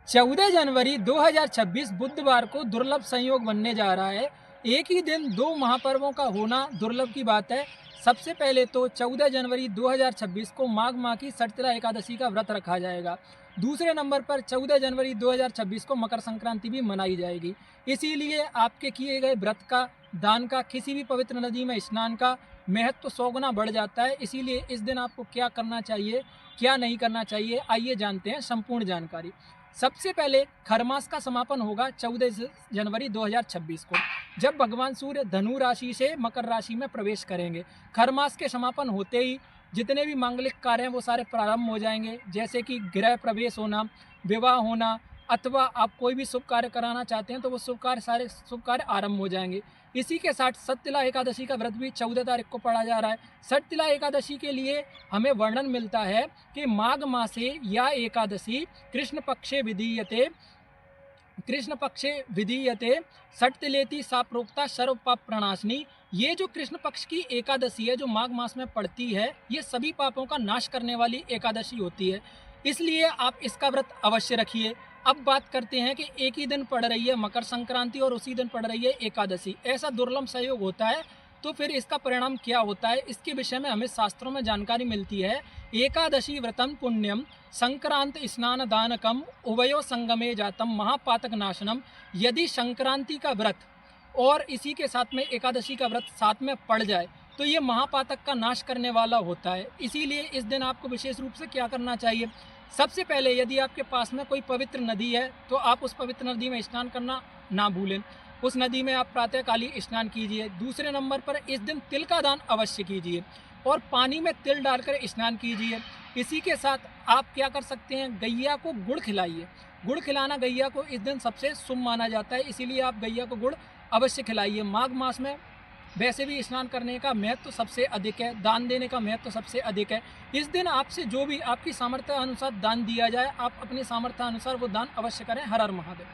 14 जनवरी 2026 बुधवार को दुर्लभ संयोग बनने जा रहा है। एक ही दिन दो महापर्वों का होना दुर्लभ की बात है। सबसे पहले तो 14 जनवरी 2026 को माघ माह की सटतिला एकादशी का व्रत रखा जाएगा। दूसरे नंबर पर 14 जनवरी 2026 को मकर संक्रांति भी मनाई जाएगी। इसीलिए आपके किए गए व्रत का, दान का, किसी भी पवित्र नदी में स्नान का महत्व 100 गुना बढ़ जाता है। इसीलिए इस दिन आपको क्या करना चाहिए, क्या नहीं करना चाहिए, आइए जानते हैं संपूर्ण जानकारी। सबसे पहले खरमास का समापन होगा 14 जनवरी 2026 को, जब भगवान सूर्य धनु राशि से मकर राशि में प्रवेश करेंगे। खरमास के समापन होते ही जितने भी मांगलिक कार्य हैं वो सारे प्रारंभ हो जाएंगे, जैसे कि गृह प्रवेश होना, विवाह होना, अथवा आप कोई भी शुभ कार्य कराना चाहते हैं तो वो सारे शुभ कार्य आरंभ हो जाएंगे। इसी के साथ सटतिला एकादशी का व्रत भी 14 तारीख को पड़ा जा रहा है। सटतिला एकादशी के लिए हमें वर्णन मिलता है कि माघ मासे या एकादशी कृष्ण पक्षे विधीयते सटतिलेति सा प्रोक्ता सर्व पाप प्रणाशनी। ये जो कृष्ण पक्ष की एकादशी है, जो माघ मास में पड़ती है, ये सभी पापों का नाश करने वाली एकादशी होती है। इसलिए आप इसका व्रत अवश्य रखिए। अब बात करते हैं कि एक ही दिन पड़ रही है मकर संक्रांति और उसी दिन पड़ रही है एकादशी, ऐसा दुर्लभ संयोग होता है तो फिर इसका परिणाम क्या होता है, इसके विषय में हमें शास्त्रों में जानकारी मिलती है। एकादशी व्रतम पुण्यम संक्रांत स्नान दानकम उभयो संगमे जातम महापातक नाशनम। यदि संक्रांति का व्रत और इसी के साथ में एकादशी का व्रत साथ में पड़ जाए तो ये महापातक का नाश करने वाला होता है। इसीलिए इस दिन आपको विशेष रूप से क्या करना चाहिए, सबसे पहले यदि आपके पास में कोई पवित्र नदी है तो आप उस पवित्र नदी में स्नान करना ना भूलें। उस नदी में आप प्रातःकाली स्नान कीजिए। दूसरे नंबर पर इस दिन तिल का दान अवश्य कीजिए और पानी में तिल डालकर स्नान कीजिए। इसी के साथ आप क्या कर सकते हैं, गैया को गुड़ खिलाइए। गुड़ खिलाना गैया को इस दिन सबसे शुभ माना जाता है, इसीलिए आप गैया को गुड़ अवश्य खिलाइए। माघ मास में वैसे भी स्नान करने का महत्व सबसे अधिक है, दान देने का महत्व सबसे अधिक है। इस दिन आपसे जो भी आपकी सामर्थ्य अनुसार दान दिया जाए, आप अपनी सामर्थ्य अनुसार वो दान अवश्य करें। हर हर महादेव।